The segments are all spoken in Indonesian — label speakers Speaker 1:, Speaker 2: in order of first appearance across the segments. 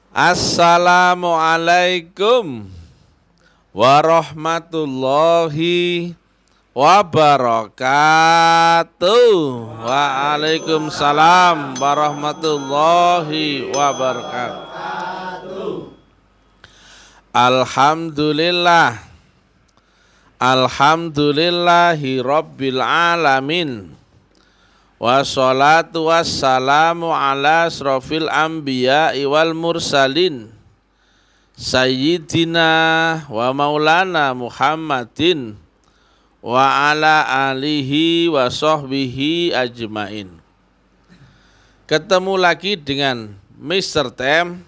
Speaker 1: Assalamualaikum warahmatullahi wabarakatuh. Waalaikumsalam warahmatullahi wabarakatuh. Alhamdulillah. Alhamdulillahi rabbil alamin. Wassalatu wassalamu ala asrofil anbiya wal mursalin Sayyidina wa maulana Muhammadin wa ala alihi wa sahbihi ajmain. Ketemu lagi dengan Mr. Tem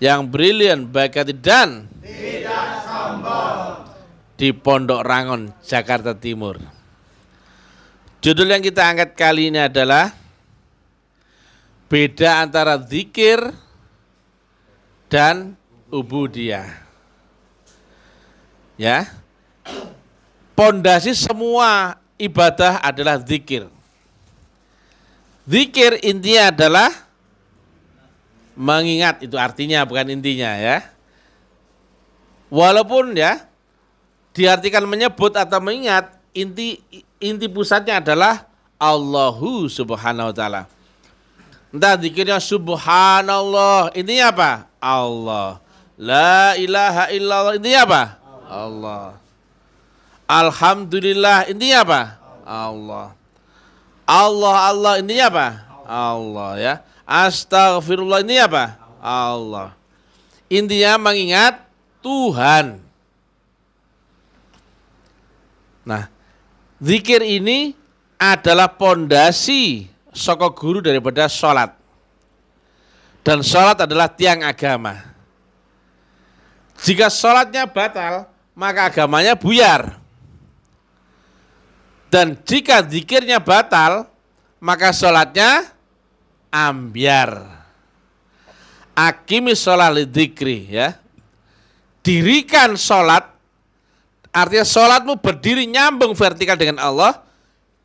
Speaker 1: yang brilian baik hati dan tidak sombong di Pondok Rangon, Jakarta Timur. Judul yang kita angkat kali ini adalah beda antara zikir dan ubudiyah. Ya. Pondasi semua ibadah adalah zikir. Zikir intinya adalah mengingat, itu artinya bukan intinya ya. Walaupun ya diartikan menyebut atau mengingat, inti pusatnya adalah Allahu subhanahu wa ta'ala. Entah zikirnya subhanallah, intinya apa? Allah. La ilaha illallah, intinya apa? Allah. Alhamdulillah, intinya apa? Allah. Allah, intinya apa? Allah ya. Astaghfirullah, intinya apa? Allah. Intinya mengingat Tuhan. Nah, zikir ini adalah pondasi soko guru daripada sholat. Dan sholat adalah tiang agama. Jika sholatnya batal, maka agamanya buyar. Dan jika zikirnya batal, maka sholatnya ambyar. Aqimis sholat lidzikri ya. Dirikan sholat. Artinya sholatmu berdiri nyambung vertikal dengan Allah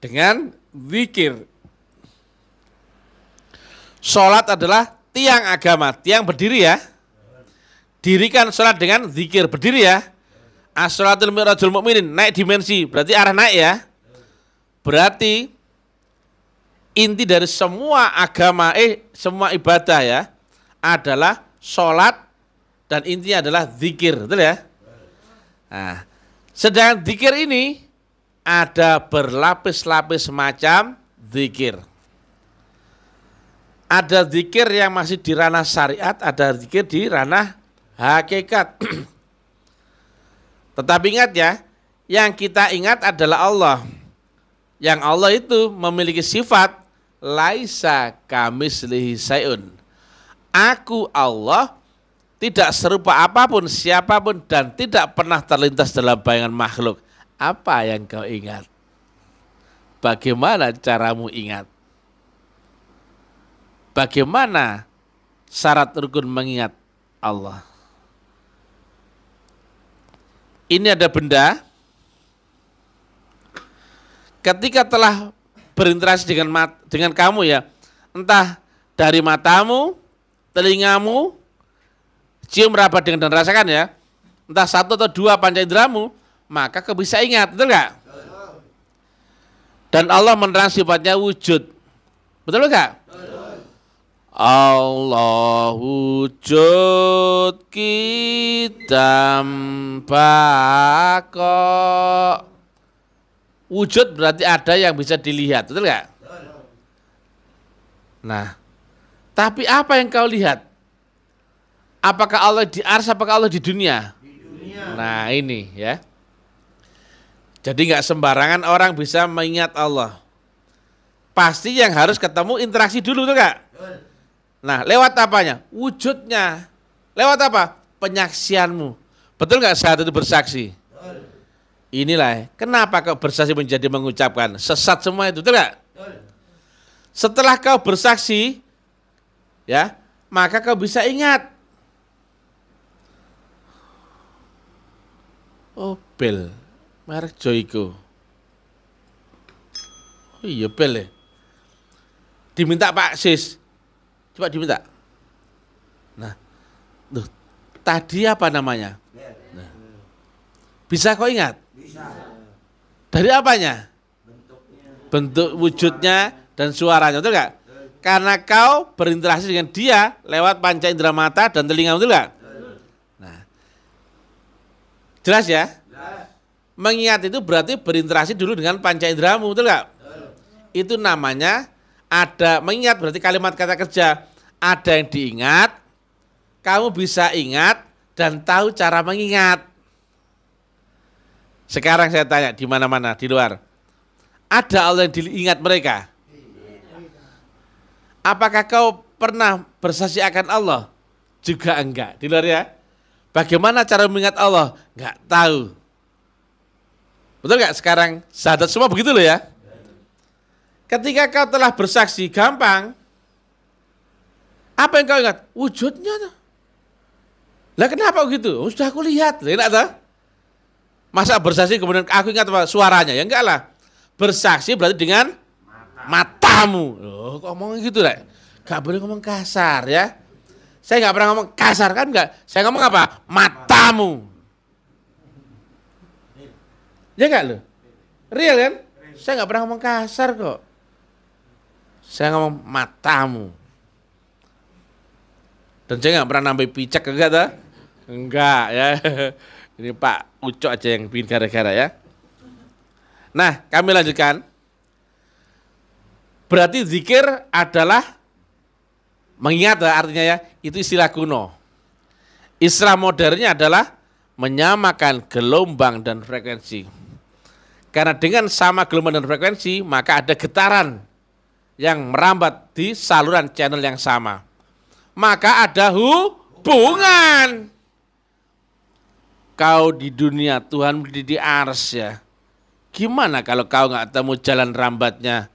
Speaker 1: dengan zikir. Sholat adalah tiang agama, tiang berdiri ya. Dirikan sholat dengan zikir, berdiri ya. As-sholatul mi'rajul mu'minin, naik dimensi, berarti arah naik ya. Berarti inti dari semua agama, semua ibadah ya, adalah sholat dan intinya adalah zikir, betul ya. Nah, sedangkan zikir ini ada berlapis-lapis macam zikir. Ada zikir yang masih di ranah syariat, ada zikir di ranah hakikat. Tetapi ingat ya, yang kita ingat adalah Allah. Yang Allah itu memiliki sifat laisa kamislihi syai'un. Aku Allah tidak serupa apapun, siapapun, dan tidak pernah terlintas dalam bayangan makhluk. Apa yang kau ingat? Bagaimana caramu ingat? Bagaimana syarat rukun mengingat Allah? Ini ada benda, ketika telah berinteraksi dengan kamu ya, entah dari matamu, telingamu, cium, raba dengan dan rasakan ya, entah satu atau dua panca inderamu, maka kau bisa ingat, betul nggak? Dan Allah menerang sifatnya wujud, betul nggak? Allah wujud kita bako. Wujud berarti ada yang bisa dilihat, betul nggak? Nah, tapi apa yang kau lihat? Apakah Allah di ars, apakah Allah di dunia? Di dunia. Nah ini ya. Jadi nggak sembarangan orang bisa mengingat Allah. Pasti yang harus ketemu interaksi dulu, tuh nggak? Nah, lewat apanya? Wujudnya. Lewat apa? Penyaksianmu. Betul nggak saat itu bersaksi? Inilah kenapa kau bersaksi menjadi mengucapkan. Sesat semua itu, betul nggak? Setelah kau bersaksi, ya, maka kau bisa ingat. Oh, bel, merek Joyko. Oh iya, bel ya. Diminta Pak Sis. Coba diminta. Nah, tuh, tadi apa namanya? Nah, bisa kau ingat? Dari apanya? Bentuk wujudnya dan suaranya, betul nggak? Karena kau berinteraksi dengan dia lewat panca indera mata dan telinga, betul nggak? Nah, jelas ya? Mengingat itu berarti berinteraksi dulu dengan panca inderamu, betul nggak? Itu namanya ada mengingat, berarti kalimat kata kerja. Ada yang diingat, kamu bisa ingat dan tahu cara mengingat. Sekarang saya tanya di mana-mana di luar, ada Allah yang diingat mereka? Apakah kau pernah bersaksi akan Allah? Juga enggak, di luar ya. Bagaimana cara mengingat Allah? Enggak tahu. Betul enggak? Sekarang sahadat semua begitu loh ya. Ketika kau telah bersaksi, gampang. Apa yang kau ingat? Wujudnya tuh. Lah kenapa begitu? Oh, sudah aku lihat. Enak tuh. Masa bersaksi kemudian aku ingat apa? Suaranya? Ya enggak lah. Bersaksi berarti dengan matamu. Loh, kok ngomong gitu lah? Gak boleh ngomong kasar ya. Saya gak pernah ngomong kasar kan enggak. Saya ngomong apa? Matamu. Ya enggak loh? Real kan? Saya gak pernah ngomong kasar kok. Saya ngomong matamu. Dan saya gak pernah nambah picak enggak tuh? Enggak ya. Ini Pak Ucok aja yang bikin gara-gara ya. Nah, kami lanjutkan. Berarti zikir adalah mengingat artinya ya, itu istilah kuno. Istilah modernnya adalah menyamakan gelombang dan frekuensi. Karena dengan sama gelombang dan frekuensi, maka ada getaran yang merambat di saluran channel yang sama. Maka ada hubungan. Kau di dunia, Tuhan berdiri di ars ya. Gimana kalau kau nggak tahu jalan rambatnya?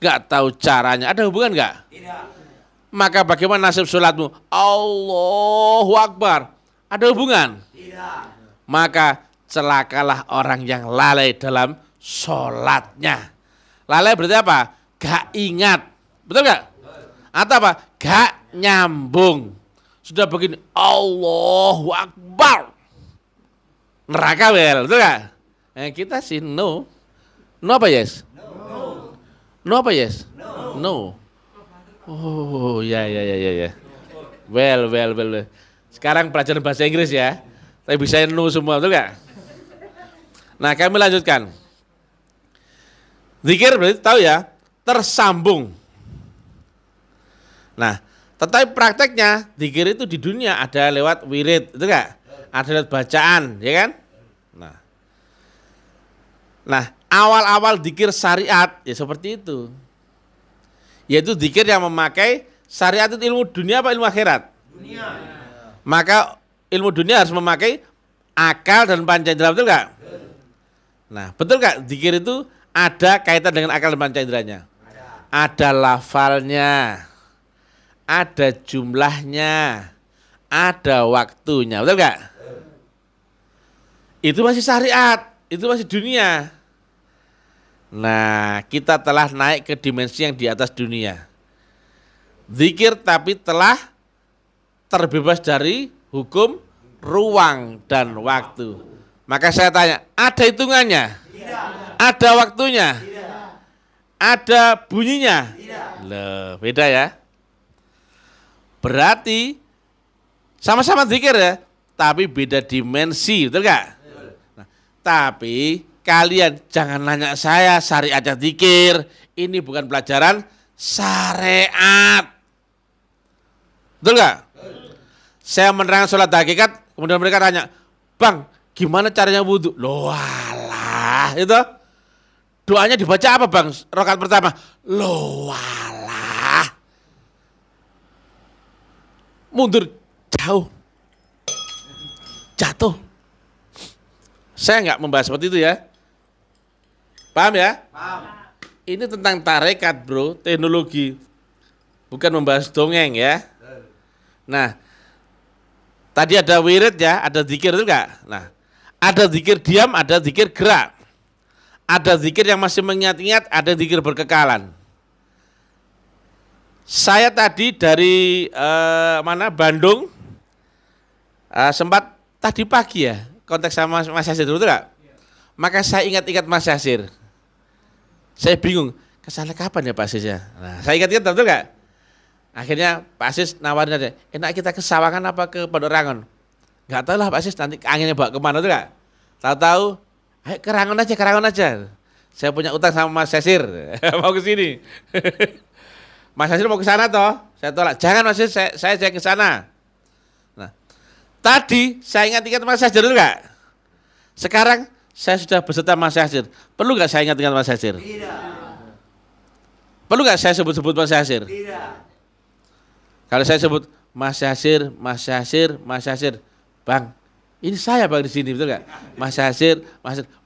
Speaker 1: Gak tahu caranya, ada hubungan gak? Tidak. Maka bagaimana nasib sholatmu? Allahu Akbar, ada hubungan? Tidak. Maka celakalah orang yang lalai dalam sholatnya. Lalai berarti apa? Gak ingat, betul gak? Atau apa? Gak nyambung. Sudah begini, Allahu Akbar, neraka wel, betul gak? Kita sih no. No apa yes? No apa yes? No. Oh ya. Well. Sekarang pelajaran bahasa Inggris ya. Tapi bisa no semua, betul gak? Nah, kami lanjutkan. Zikir berarti tahu ya, tersambung. Nah, tetapi prakteknya zikir itu di dunia ada lewat wirid, itu gak? Ada lewat bacaan, ya kan? Nah, awal-awal zikir syariat ya seperti itu. Yaitu zikir yang memakai syariat itu ilmu dunia apa ilmu akhirat? Dunia. Maka ilmu dunia harus memakai akal dan panca indera, betul gak? Nah, betul gak zikir itu ada kaitan dengan akal dan panca inderanya? Ada lafalnya, ada jumlahnya, ada waktunya, betul gak? Itu masih syariat, itu masih dunia. Nah, kita telah naik ke dimensi yang di atas dunia. Zikir tapi telah terbebas dari hukum ruang dan waktu. Maka saya tanya, ada hitungannya? Tidak. Ada waktunya? Tidak. Ada bunyinya? Tidak. Loh, beda ya. Berarti sama-sama zikir ya, tapi beda dimensi, betul gak? Nah, tapi kalian jangan nanya saya syariatnya zikir, ini bukan pelajaran syariat. Betul gak? Saya menerangkan sholat hakikat, kemudian mereka tanya, Bang, gimana caranya wudhu? Loh alah, itu doanya dibaca apa Bang? Rakaat pertama, loh alah, mundur jauh, jatuh. Saya nggak membahas seperti itu ya. Paham ya? Paham. Ini tentang tarekat bro, teknologi. Bukan membahas dongeng ya. Nah, tadi ada wirid ya, ada zikir itu enggak? Nah, ada zikir diam, ada zikir gerak. Ada zikir yang masih mengingat-ingat, ada zikir berkekalan. Saya tadi dari Bandung, sempat tadi pagi ya, kontak sama Mas Yasir, betul nggak? Maka saya ingat-ingat Mas Yasir. Saya bingung, kesana kapan ya Pak Sis ya? Nah, saya ingat-ingat, betul nggak? Akhirnya Pak Sis nawarin aja, enak kita ke Sawangan apa ke Pondok Rangon? Nggak tahu lah Pak Sis, nanti anginnya bawa kemana, betul nggak? Tahu-tahu, ayo ke Rangon aja. Saya punya utang sama Mas Yasir, mau ke sini. Mas Yasir mau ke sana toh? Saya tolak, jangan Mas Yasir, saya ke sana. Nah, tadi saya ingat-ingat Mas Yasir, betul nggak? Sekarang saya sudah beserta Mas Yasir. Perlu nggak saya ingat-ingat Mas Yasir?
Speaker 2: Tidak.
Speaker 1: Perlu nggak saya sebut-sebut Mas Yasir?
Speaker 2: Tidak.
Speaker 1: Kalau saya sebut Mas Yasir, Bang, ini saya Bang di sini, betul nggak? Mas Yasir,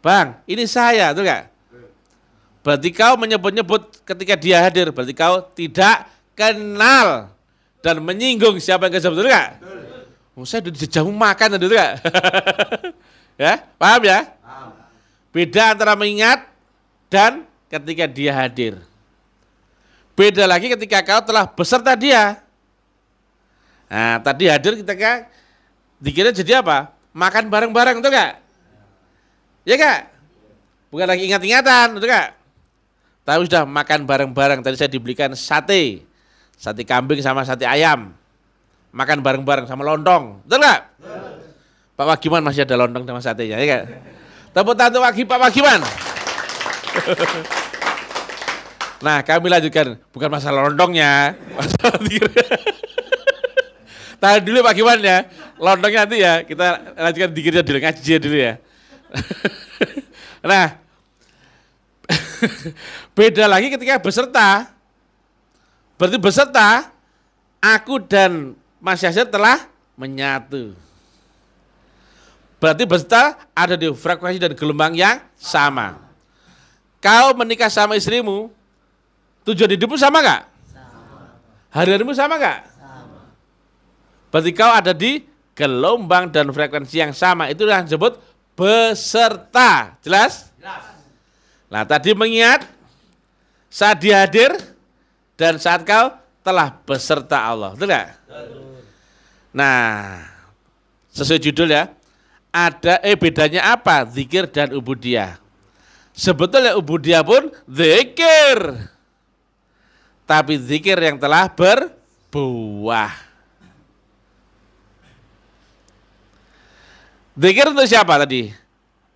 Speaker 1: Bang, ini saya, betul nggak? Berarti kau menyebut-nyebut ketika dia hadir, berarti kau tidak kenal dan menyinggung siapa yang kau sebut, betul nggak? Saya udah dijamu makan, betul nggak? Ya, paham ya? Beda antara mengingat dan ketika dia hadir. Beda lagi ketika kau telah beserta dia. Nah, tadi hadir ketika dikira jadi apa? Makan bareng-bareng, betul nggak? Ya nggak? Bukan lagi ingat-ingatan, betul nggak? Tapi sudah makan bareng-bareng. Tadi saya dibelikan sate kambing sama sate ayam. Makan bareng-bareng sama lontong, betul nggak? Pak Wagiman masih ada lontong sama satenya, ya nggak? Tepuk tangan Pak Wagiman. Nah, kami lanjutkan, bukan masalah lontongnya, masalah dikir. Tahan dulu Pak Wagiman ya, lontongnya nanti ya, kita lanjutkan dikirnya dulu, ngaji dulu ya. Nah, beda lagi ketika beserta. Berarti beserta, aku dan Mas Yasir telah menyatu. Berarti beserta ada di frekuensi dan gelombang yang sama. Kau menikah sama istrimu, tujuan hidupmu sama nggak? Sama. Hari-harimu sama nggak? Sama. Berarti kau ada di gelombang dan frekuensi yang sama. Itu yang disebut beserta. Jelas? Jelas. Nah, tadi mengingat saat dia hadir dan saat kau telah beserta Allah. Betul nggak? Nah, sesuai judul ya. Ada bedanya apa zikir dan ubudiyah? Sebetulnya ubudiyah pun zikir, tapi zikir yang telah berbuah. Zikir untuk siapa tadi?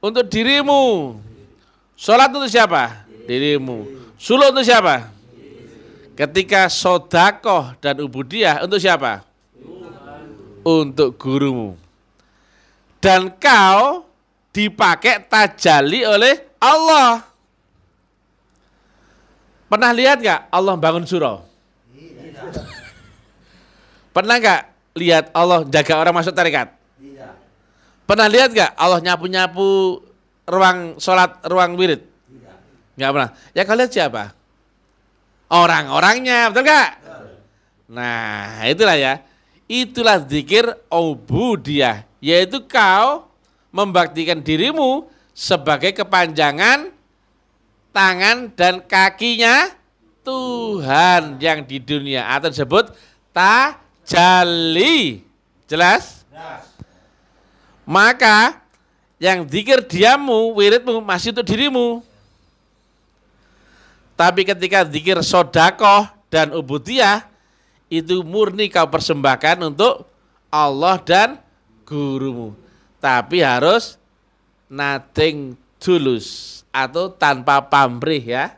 Speaker 1: Untuk dirimu. Sholat untuk siapa? Dirimu. Suluh untuk siapa? Ketika sodakoh dan ubudiyah untuk siapa? Untuk gurumu. Dan kau dipakai tajalli oleh Allah. Pernah lihat nggak Allah bangun surau? Tidak. Pernah nggak lihat Allah jaga orang masuk tarekat? Tidak. Pernah lihat nggak Allah nyapu-nyapu ruang sholat, ruang wirid? Tidak. Nggak pernah. Ya kau lihat siapa? Orang-orangnya, betul nggak? Nah, itulah ya. Itulah zikir ubudiyah. Yaitu kau membaktikan dirimu sebagai kepanjangan tangan dan kakinya Tuhan yang di dunia, atau disebut tajalli. Jelas? Yes. Maka yang zikir diammu, wiridmu masih untuk dirimu. Tapi ketika zikir sodakoh dan ubudiyah, itu murni kau persembahkan untuk Allah dan gurumu. Tapi harus nothing tulus atau tanpa pamrih ya.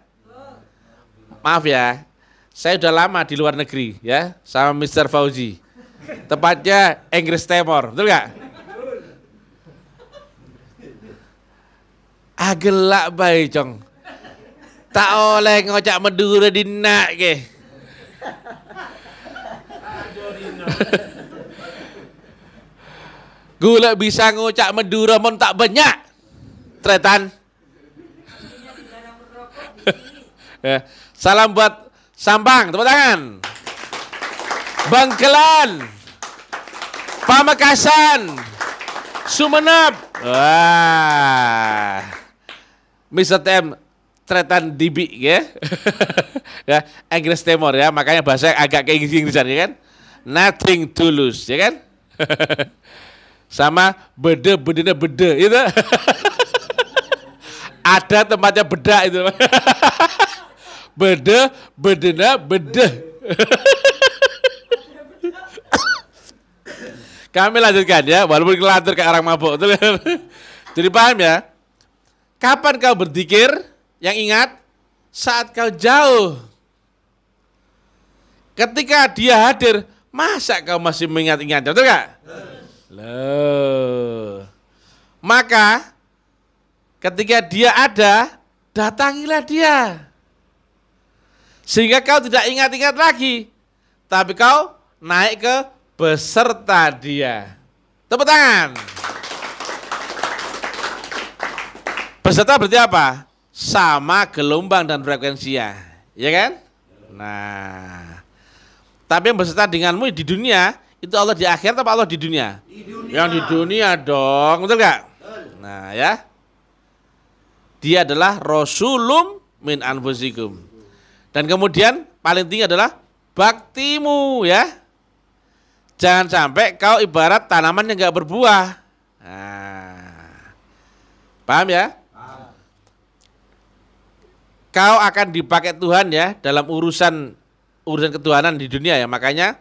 Speaker 1: Maaf ya, saya udah lama di luar negeri ya sama Mr. Fauzi. Tepatnya Inggris Timor, betul nggak? Agelak bae cong. Tak oleh ngocak Madura dinak ke. Gula bisa ngucak Madura mon tak banyak. Tretan. Ya. Salam buat Sampang, tepuk tangan. Bangkelan. Pamekasan. Sumenep. Wah. Mr. TM tretan dibi ya. Ya, Inggris Timur ya, makanya bahasa agak kayak Inggrisan ya kan. Nothing to lose ya kan. Sama bedena bede itu. Ada tempatnya beda itu. Bedena bede. Kami lanjutkan ya, walaupun kelantur kayak orang mabuk. Jadi paham ya? Kapan kau berzikir? Yang ingat saat kau jauh. Ketika dia hadir, masa kau masih mengingat-ingat? Betul gak? Loh. Maka ketika dia ada, datangilah dia. Sehingga kau tidak ingat-ingat lagi, tapi kau naik ke beserta dia. Tepuk tangan. Beserta berarti apa? Sama gelombang dan frekuensinya, ya kan? Nah, tapi yang beserta denganmu di dunia, itu Allah di akhirat apa Allah di dunia? Di dunia. Yang di dunia dong, betul gak? Nah ya, dia adalah Rasulum min anfusikum. Dan kemudian paling tinggi adalah baktimu ya. Jangan sampai kau ibarat tanaman yang gak berbuah. Nah, paham ya? Kau akan dipakai Tuhan ya dalam urusan ketuhanan di dunia ya. Makanya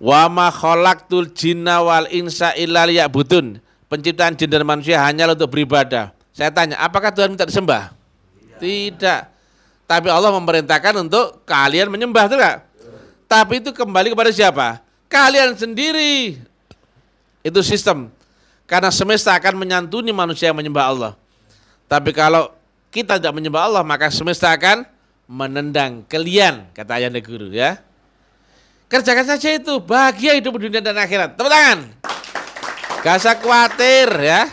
Speaker 1: wa ma khalaqtul jinna wal insa illa liya'budun. Penciptaan jin dan manusia hanyalah untuk beribadah. Saya tanya, apakah Tuhan minta disembah? Tidak. Tapi Allah memerintahkan untuk kalian menyembah, betul enggak? Tapi itu kembali kepada siapa? Kalian sendiri. Itu sistem. Karena semesta akan menyantuni manusia yang menyembah Allah. Tapi kalau kita tidak menyembah Allah, maka semesta akan menendang kalian, kata Ayanda Guru ya. Kerjakan saja itu, bahagia hidup di dunia dan akhirat. Tepuk tangan. Gak usah khawatir ya.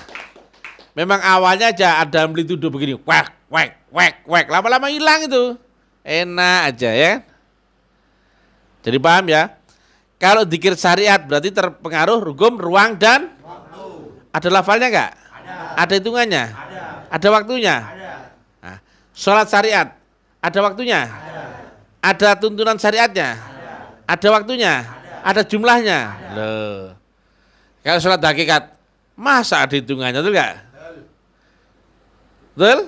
Speaker 1: Memang awalnya aja ada amplitudo begini, wek. Lama-lama hilang itu. Enak aja ya. Jadi paham ya. Kalau zikir syariat berarti terpengaruh hukum, ruang dan waktu. Ada lafalnya enggak? Ada hitungannya? Ada waktunya? Nah, sholat syariat ada waktunya? Ada tuntunan syariatnya? Ada waktunya? Ada jumlahnya? Loh. Kalau sholat hakikat masa ada hitungannya, betul enggak? Betul?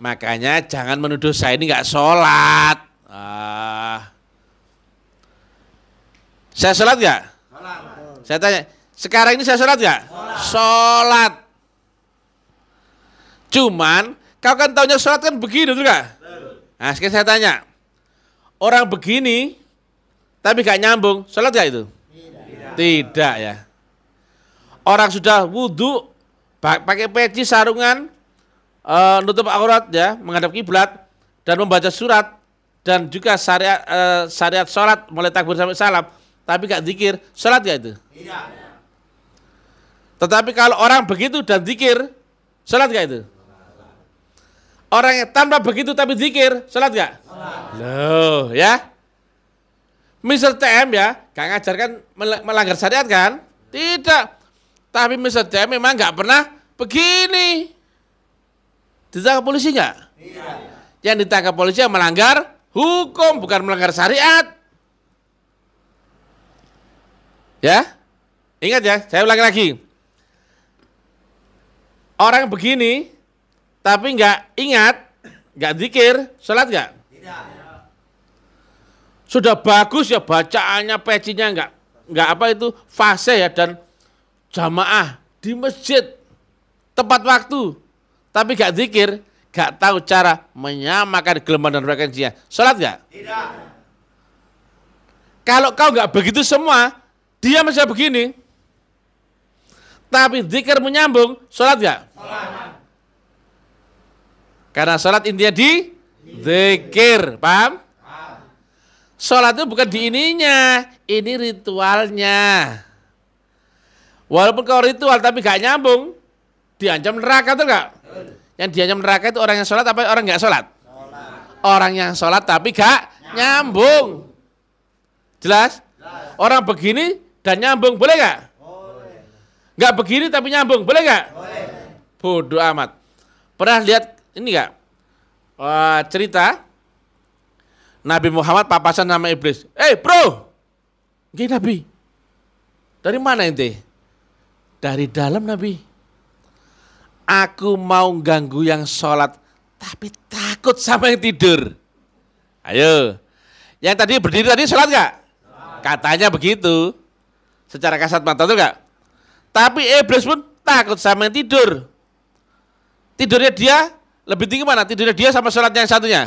Speaker 1: Makanya jangan menuduh saya ini enggak sholat. Saya sholat enggak? Saya tanya, sekarang ini saya sholat enggak? Sholat. Cuman kau kan taunya sholat kan begini, betul enggak? Nah sekarang saya tanya, orang begini tapi gak nyambung, sholat enggak itu? Tidak ya. Orang sudah wudhu, pakai peci, sarungan, nutup aurat ya, menghadap kiblat dan membaca surat dan juga syariat sholat mulai takbir sampai salam, tapi gak zikir, sholat gak itu? Tidak. Tetapi kalau orang begitu dan zikir, sholat gak itu? Orang yang tanpa begitu tapi zikir, sholat gak? Loh ya. Mr. TM ya, gak ngajarkan melanggar syariat kan? Tidak. Tapi Mr. TM memang gak pernah begini. Ditangkap polisi nggak? Tidak. Yang ditangkap polisi yang melanggar hukum, bukan melanggar syariat. Ya, ingat ya, saya ulangi lagi. Orang begini, tapi nggak ingat, nggak zikir, sholat nggak? Tidak. Sudah bagus ya bacaannya, pecinya nggak apa itu fase ya dan jamaah di masjid tepat waktu. Tapi gak zikir, gak tahu cara menyamakan gelombang dan frekuensinya. Sholat gak? Tidak. Kalau kau gak begitu semua, dia masih begini. Tapi zikir menyambung, sholat gak? Sholat. Karena sholat intinya di zikir, paham? Sholat itu bukan di ininya, ini ritualnya. Walaupun kau ritual tapi gak nyambung, diancam neraka tuh gak? Yang diancam neraka itu orang yang sholat apa orang nggak sholat? Orang yang sholat tapi gak nyambung. Jelas? Orang begini dan nyambung boleh gak? Nggak begini tapi nyambung boleh gak? Bodoh amat. Pernah lihat ini enggak cerita Nabi Muhammad papasan sama iblis. Bro, gini Nabi, dari mana ente? Dari dalam Nabi. Aku mau ganggu yang sholat, tapi takut sama yang tidur. Ayo, yang tadi berdiri tadi sholat gak? Katanya begitu, secara kasat mata tuh gak? Tapi iblis pun takut sama yang tidur. Tidurnya dia lebih tinggi mana? Tidurnya dia sama sholatnya yang satunya?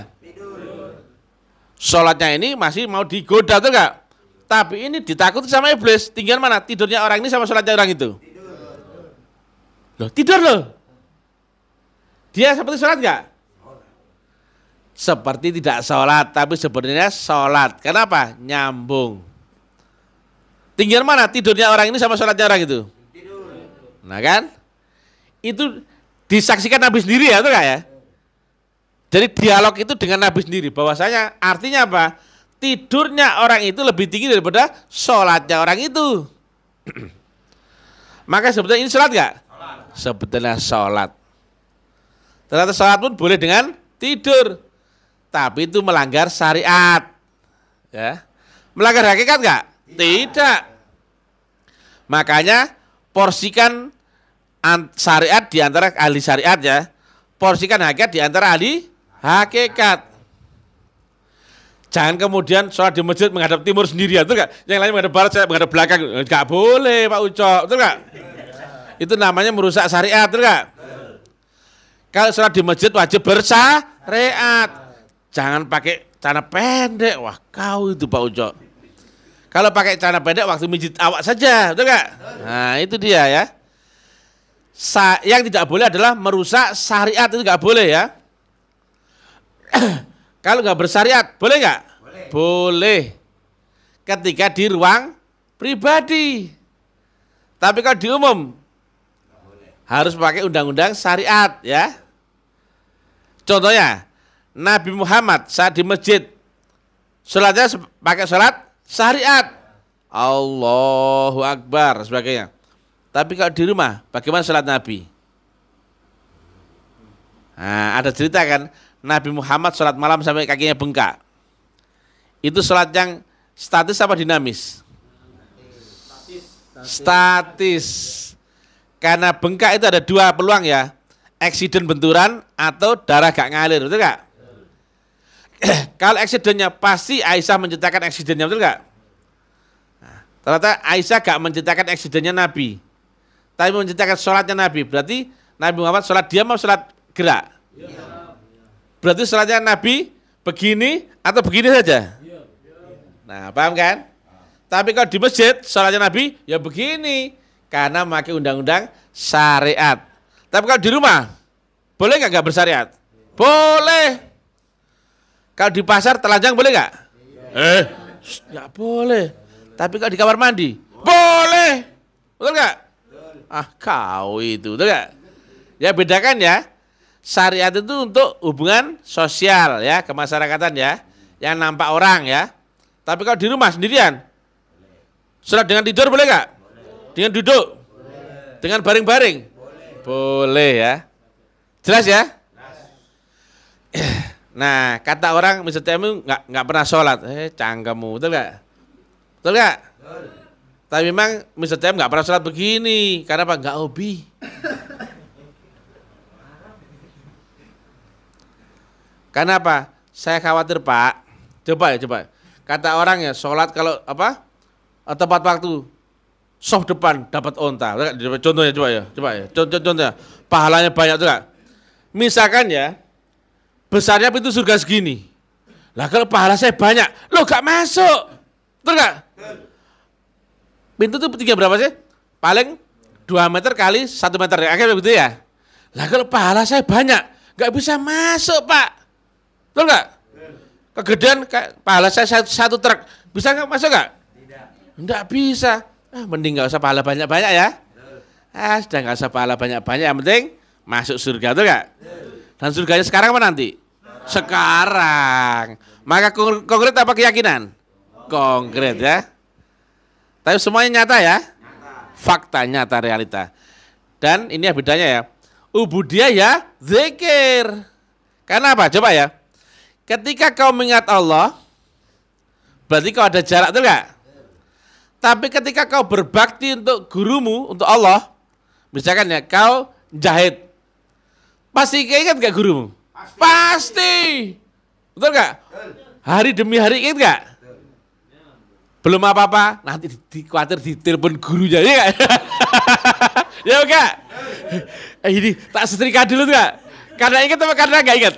Speaker 1: Sholatnya ini masih mau digoda tuh gak? Tapi ini ditakuti sama iblis. Tinggian mana? Tidurnya orang ini sama sholatnya orang itu? Tidur loh. Dia seperti sholat gak? Seperti tidak sholat, tapi sebenarnya sholat. Kenapa? Nyambung. Tinggian mana? Tidurnya orang ini sama sholatnya orang itu? Nah kan? Itu disaksikan Nabi sendiri ya, itu gak ya? Jadi dialog itu dengan Nabi sendiri. Bahwasanya artinya apa? Tidurnya orang itu lebih tinggi daripada sholatnya orang itu. Maka sebetulnya ini sholat gak? Sebetulnya sholat. Ternyata sholat pun boleh dengan tidur. Tapi itu melanggar syariat. Ya. Melanggar hakikat gak? Tidak. Makanya porsikan syariat di antara ahli syariat ya. Porsikan hakikat di antara ahli hakikat. Jangan kemudian sholat di masjid menghadap timur sendirian, betul gak? Yang lain menghadap barat, saya menghadap belakang. Gak boleh Pak Ucok, betul gak? Itu namanya merusak syariat, betul gak? Kalau sholat di masjid wajib bersyariat. Jangan pakai celana pendek. Wah kau itu Pak Ucok. Kalau pakai celana pendek waktu mijit awak saja, betul gak? Nah itu dia ya. Yang tidak boleh adalah merusak syariat, itu gak boleh ya. Kalau nggak bersyariat, boleh nggak? Boleh. Ketika di ruang pribadi. Tapi kalau di umum, harus pakai undang-undang syariat ya. Contohnya, Nabi Muhammad saat di masjid, sholatnya pakai sholat syariat. Allahu Akbar, sebagainya. Tapi kalau di rumah, bagaimana sholat Nabi? Nah, ada cerita kan, Nabi Muhammad sholat malam sampai kakinya bengkak. Itu sholat yang statis apa dinamis? Statis. Karena bengkak itu ada dua peluang ya. Eksiden benturan atau darah gak ngalir, betul gak? Kalau eksidennya pasti Aisyah menceritakan eksidennya, betul gak? Nah, ternyata Aisyah gak menceritakan eksidennya Nabi, tapi menceritakan sholatnya Nabi. Berarti Nabi Muhammad sholat diam atau sholat gerak? Berarti sholatnya Nabi begini atau begini saja? Nah, paham kan? Tapi kalau di masjid sholatnya Nabi ya begini, karena memakai undang-undang syariat. Tapi kalau di rumah boleh nggak bersyariat? Boleh. Kalau di pasar telanjang boleh nggak? Nggak boleh. Tapi kalau di kamar mandi boleh, betul nggak? Ah kau itu, betul nggak? Ya bedakan ya. Syariat itu untuk hubungan sosial ya, kemasyarakatan ya, yang nampak orang ya. Tapi kalau di rumah sendirian, sholat dengan tidur boleh nggak? Dengan duduk? Dengan baring-baring? Boleh ya. Jelas ya? Nah, kata orang Mr. Temu nggak pernah sholat, cangkemmu, betul nggak? Betul nggak? Tapi memang Mr. Temu nggak pernah sholat begini, karena apa? Nggak hobi. Karena apa? Saya khawatir Pak. Coba. Kata orang ya, sholat kalau apa? Tepat waktu, soft depan dapat onta. Contohnya coba ya. Contohnya, pahalanya banyak tuh Kak. Misalkan ya, besarnya pintu surga segini. Lah kalau pahala saya banyak, lo gak masuk. Betul gak? Pintu tuh tinggi berapa sih? Paling 2 meter kali 1 meter. Akhirnya begitu ya. Lah kalau pahala saya banyak, gak bisa masuk Pak. Betul nggak? Kegedean pahala saya satu truk, bisa nggak masuk nggak? Tidak bisa. Mending nggak usah pahala banyak-banyak ya. Sudah nggak usah pahala banyak-banyak, yang penting masuk surga, betul nggak? Dan surganya sekarang apa nanti? Sekarang. Maka konkret apa keyakinan? Konkret ya. Tapi semuanya nyata ya. Fakta nyata realita. Dan ini ya bedanya ya. Ubudiyah ya zikir. Karena apa? Coba ya. Ketika kau mengingat Allah, berarti kau ada jarak, betul nggak? Tapi ketika kau berbakti untuk gurumu, untuk Allah, misalkan ya, kau jahit, pasti keinget nggak gurumu? Pasti. Betul nggak? Hari demi hari ingat nggak? Belum apa-apa, nanti khawatir ditelepon gurunya, ya nggak? Ya enggak? Ini tak setrika dulu nggak? Karena ingat apa karena nggak ingat?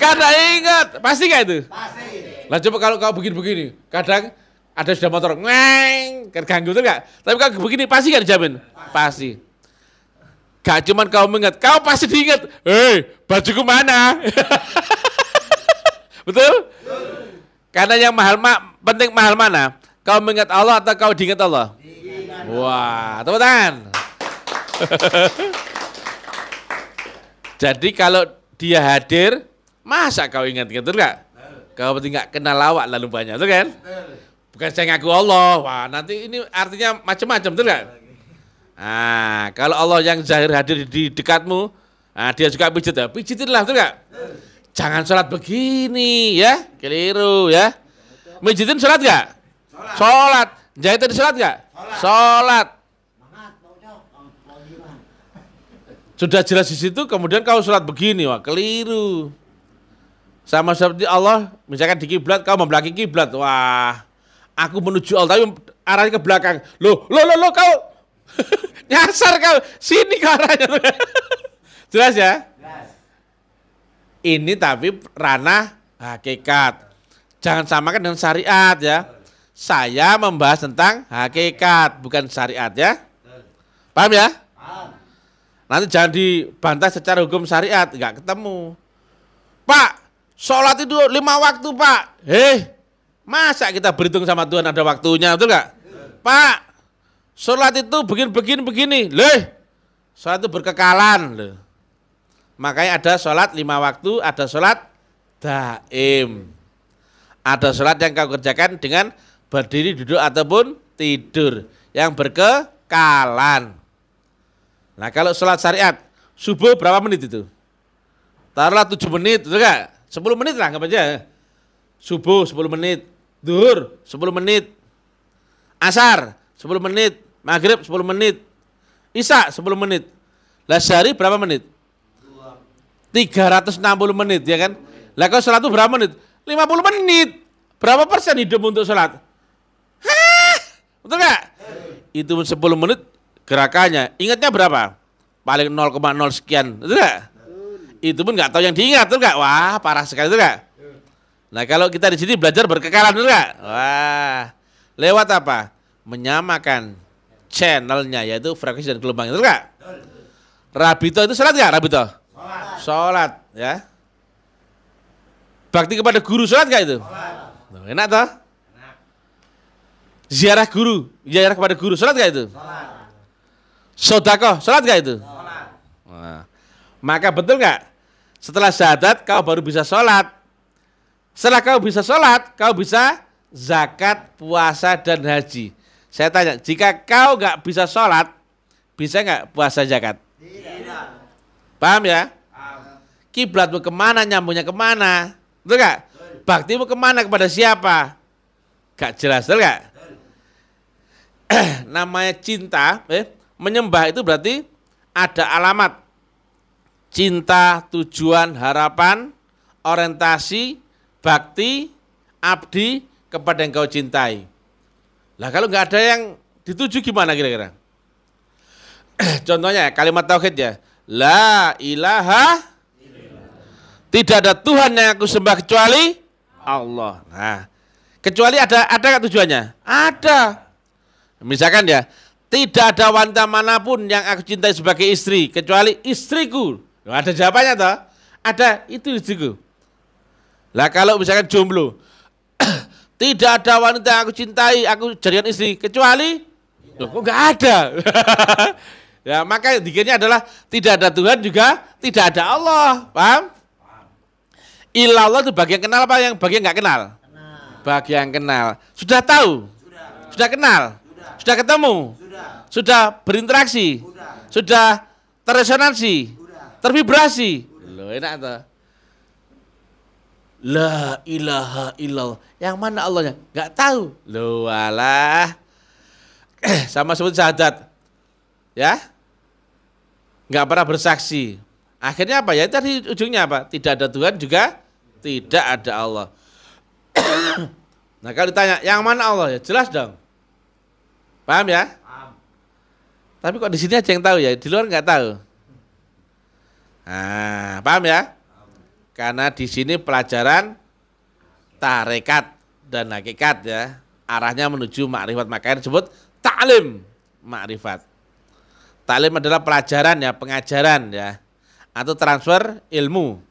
Speaker 1: Karena ingat, pasti nggak itu? Pasti. Lah coba kalau kau begini-begini, kadang ada sudah motor, ngeng, terganggu tuh nggak? Tapi kalau begini pasti nggak dijamin? Pasti. Gak cuman kau mengingat, kau pasti diingat. Bajuku mana? Betul? Karena yang penting mahal mana? Kau mengingat Allah atau kau diingat Allah? Wah, tepuk tangan. Jadi kalau dia hadir, masa kau ingat-ingat, betul nggak? Kau penting nggak kenal lawak lalu banyak, betul kan? Bukan saya ngaku Allah, wah nanti ini artinya macam-macam, betul nggak? Nah, kalau Allah yang zahir hadir di dekatmu, nah dia juga pijit ya, pijitinlah, betul nggak? Jangan sholat begini, ya, keliru, ya. Mijitin sholat nggak? Sholat. Jahitin sholat nggak? Sholat. Sudah jelas di situ, kemudian kau sholat begini, wah keliru. Sama seperti Allah, misalkan di kiblat, kau membelakang kiblat, wah, aku menuju Allah, tapi arahnya ke belakang. Loh, kau nyasar kau, sini ke arahnya. Jelas ya? Jelas. Ini tapi ranah hakikat. Jangan samakan dengan syariat ya. Saya membahas tentang hakikat, bukan syariat ya. Paham ya? Paham. Nanti jangan dibantah secara hukum syariat, nggak ketemu. Pak, sholat itu 5 waktu Pak. Masa kita berhitung sama Tuhan ada waktunya, betul nggak? Pak, sholat itu begini. Sholat itu berkekalan. Makanya ada sholat 5 waktu, ada sholat daim. Ada sholat yang kau kerjakan dengan berdiri, duduk, ataupun tidur. Yang berkekalan. Nah kalau sholat syariat, subuh berapa menit itu? Taruhlah 7 menit, betul nggak? 10 menit lah, nggak aja. Subuh 10 menit, duhur 10 menit, asar 10 menit, maghrib 10 menit, isya 10 menit. Lah sehari berapa menit? 360 menit, ya kan? Lah kalau sholat itu berapa menit? 50 menit. Berapa persen hidup untuk sholat? Hah? Betul nggak? Itu 10 menit gerakannya. Ingatnya berapa? Paling 0,0 sekian, betul nggak? Itu pun nggak tahu yang diingat, betul nggak? Wah, parah sekali, betul nggak? Nah kalau kita di sini belajar berkekalan, betul nggak? Wah, lewat apa? Menyamakan channelnya, yaitu frekuensi dan gelombang, betul nggak? Rabito itu sholat nggak? Rabito? Sholat, ya. Bakti kepada guru sholat nggak itu? Sholat. Enak toh? Enak. Ziarah guru, ziarah kepada guru sholat nggak itu? Sholat. Sodakoh sholat nggak itu? Sholat. Nah, maka betul nggak? Setelah syahadat kau baru bisa sholat. Setelah kau bisa sholat, kau bisa zakat, puasa, dan haji. Saya tanya, jika kau nggak bisa sholat, bisa nggak puasa zakat? Tidak. Paham ya? Kiblatmu kemana, nyambungnya kemana? Betul nggak? Baktimu kemana, kepada siapa? Gak jelas, betul nggak? Namanya cinta, menyembah itu berarti ada alamat. Cinta, tujuan, harapan, orientasi, bakti, abdi kepada yang kau cintai. Lah kalau nggak ada yang dituju gimana kira-kira? Contohnya kalimat tauhid ya. La ilaha, tidak ada Tuhan yang aku sembah kecuali Allah. Nah, kecuali ada nggak tujuannya? Ada. Misalkan ya, tidak ada wanita manapun yang aku cintai sebagai istri kecuali istriku. Nah, ada jawabannya toh? Ada, itu istriku. Lah kalau misalkan jomblo, tidak ada wanita yang aku cintai, aku jadikan istri kecuali, loh kok nggak ada? Ya maka dikiranya adalah tidak ada Tuhan juga tidak ada Allah, paham? Ilallah itu bagian kenal apa yang bagian nggak kenal? Bagian kenal. Sudah tahu? Sudah kenal? Sudah ketemu? Sudah berinteraksi? Sudah terresonansi? Tervibrasi? Loh enak tuh. La ilaha illallah. Yang mana Allahnya? Nggak tahu. Loh alah. Sama sebut syahadat. Ya. Nggak pernah bersaksi. Akhirnya apa ya? Tadi ujungnya apa? Tidak ada Tuhan juga tidak ada Allah. Nah kalau ditanya, yang mana Allah? Ya jelas dong. Paham ya? Paham. Tapi kok di sini aja yang tahu ya? Di luar nggak tahu. Nah, paham ya? Karena di sini pelajaran tarekat dan hakikat ya. Arahnya menuju makrifat, makanya disebut ta'lim makrifat. Ta'lim adalah pelajaran ya, pengajaran ya, atau transfer ilmu.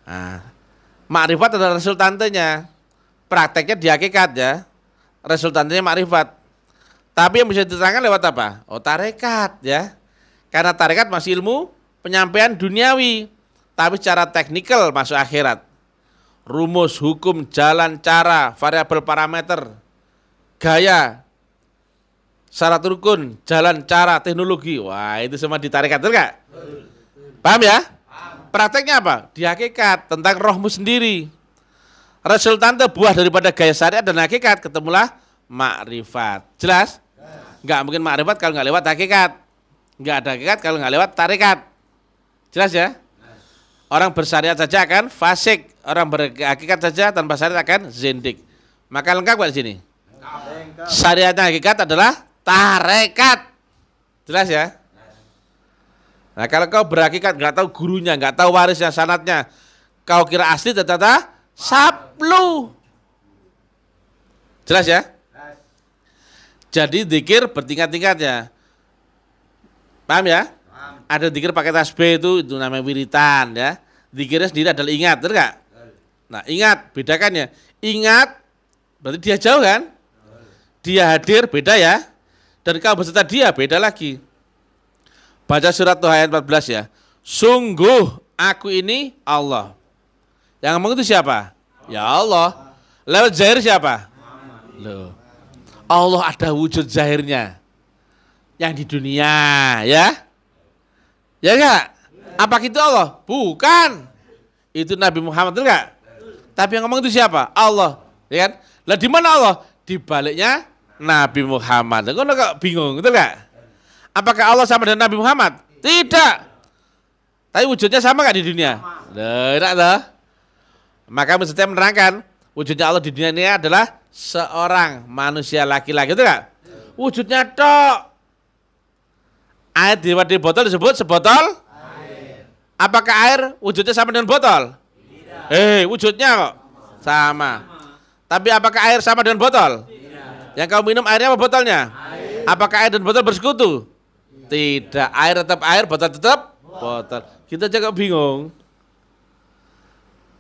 Speaker 1: Nah, makrifat adalah resultantenya. Prakteknya di hakikat ya. Resultantenya makrifat. Tapi yang bisa diterangkan lewat apa? Oh, tarekat ya. Karena tarekat masih ilmu penyampaian duniawi, tapi secara teknikal masuk akhirat. Rumus, hukum, jalan, cara, variabel parameter, gaya, syarat rukun, jalan, cara, teknologi. Wah, itu semua di tarekat, betul nggak? Paham ya? Prakteknya apa? Di hakikat, tentang rohmu sendiri. Resultante buah daripada gaya syariat dan hakikat, ketemulah makrifat. Jelas? Nggak mungkin makrifat kalau nggak lewat hakikat. Nggak ada hakikat kalau nggak lewat tarekat. Jelas ya? Orang bersyariat saja akan fasik, orang berhakikat saja tanpa syariat akan zindik. Maka lengkap nggak di sini? Syariatnya hakikat adalah tarekat. Jelas ya? Nah kalau kau berhakikat nggak tahu gurunya, nggak tahu warisnya, sanatnya, kau kira asli ternyata sablu. Jelas ya? Jadi zikir bertingkat-tingkatnya. Paham ya? Ada zikir pakai tasbih itu namanya wiritan ya. Zikirnya sendiri adalah ingat, betul enggak? Nah, ingat, bedakan ya. Ingat berarti dia jauh kan? Dia hadir beda ya. Dan kau beserta dia beda lagi. Baca surat Tuhan ayat 14 ya. Sungguh aku ini Allah. Yang ngomong itu siapa? Ya Allah. Lewat zahir siapa? Loh. Allah ada wujud zahirnya. Yang di dunia ya. Ya enggak? Apa gitu Allah? Bukan. Itu Nabi Muhammad, betul enggak? Tapi yang ngomong itu siapa? Allah, ya kan? Lah di mana Allah? Di baliknya Nabi Muhammad. Kok enggak bingung, betul enggak? Apakah Allah sama dengan Nabi Muhammad? Tidak. Tapi wujudnya sama enggak di dunia? Tidak toh. Maka mesti menerangkan wujudnya Allah di dunia ini adalah seorang manusia laki-laki, betul enggak? Wujudnya tok. Air di botol disebut sebotol air. Apakah air wujudnya sama dengan botol? Tidak. Wujudnya kok sama. Tapi apakah air sama dengan botol? Tidak. Yang kau minum airnya apa botolnya? Air. Apakah air dan botol bersekutu? Tidak. Air tetap air, botol tetap botol. Kita juga bingung.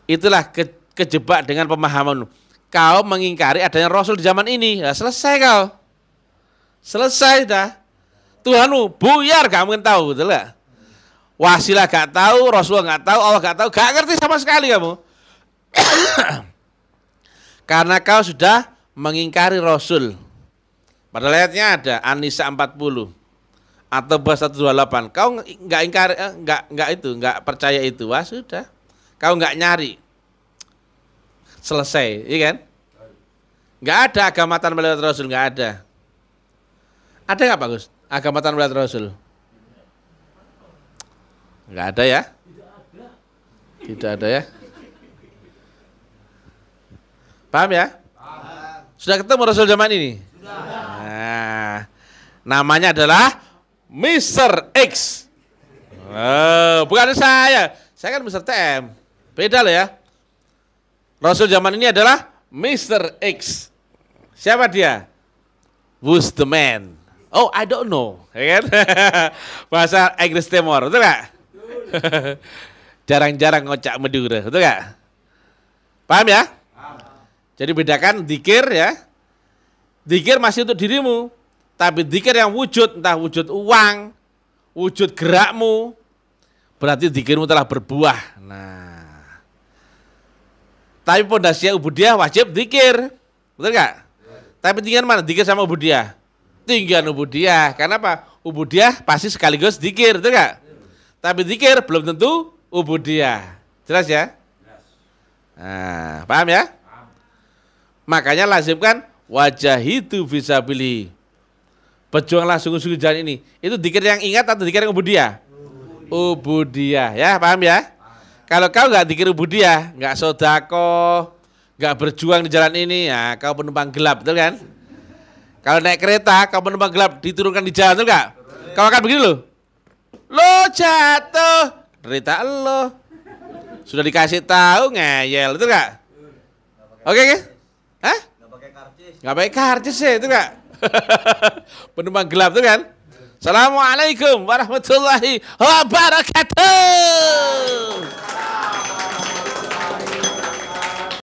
Speaker 1: Itulah kejebak dengan pemahaman. Kau mengingkari adanya Rasul di zaman ini. Ya, selesai kau. Selesai dah. Tuhanmu buyar, gak mungkin tahu, betul gak? Wasilah gak tahu, Rasulullah gak tahu, Allah gak tahu, gak ngerti sama sekali kamu. Karena kau sudah mengingkari Rasul. Pada ayatnya ada An-Nisa 40 atau bahasa 128. Kau nggak ingkar, nggak percaya itu, wah sudah. Kau nggak nyari, selesai, iya kan? Nggak ada agama tanpa lewat Rasul, nggak ada. Ada nggak Pak Gus? Agama tanpa lewat Rasul? Nggak ada ya? Tidak ada ya? Paham ya? Sudah ketemu Rasul zaman ini? Nah, namanya adalah Mr. X. Bukan saya kan Mr. TM. Beda loh ya. Rasul zaman ini adalah Mr. X. Siapa dia? Who's the man? Oh, I don't know. Ya kan? Bahasa Inggris Timur, betul gak? Jarang-jarang ngocak Madura, betul gak? Paham ya? Jadi bedakan zikir ya. Zikir masih untuk dirimu, tapi zikir yang wujud, entah wujud uang, wujud gerakmu, berarti zikirmu telah berbuah. Nah, tapi pondasi ubudiyah wajib zikir, betul nggak? Tapi tinggian mana? Zikir sama ubudiyah? Tinggian ubudiyah. Karena apa? Ubudiyah pasti sekaligus zikir, betul nggak? Tapi zikir belum tentu ubudiyah. Jelas ya? Nah, paham ya? Makanya lazimkan wajahidu fisabilihi. Berjuanglah sungguh-sungguh jalan ini. Itu dzikir yang ingat atau dzikir yang ubudiyah? Ubudiyah, ya, paham ya? Kalau kau nggak dzikir ubudiyah, nggak sodako, nggak berjuang di jalan ini, ya kau penumpang gelap, betul kan? Kalau naik kereta, kau penumpang gelap diturunkan di jalan, betul nggak? Kau akan begini loh. Lo jatuh, derita lo. Sudah dikasih tahu ngeyel, itu nggak? Oke, oke? Hah? Nggak pakai karcis ya, itu nggak? Penumpang gelap, itu kan? Assalamualaikum warahmatullahi wabarakatuh.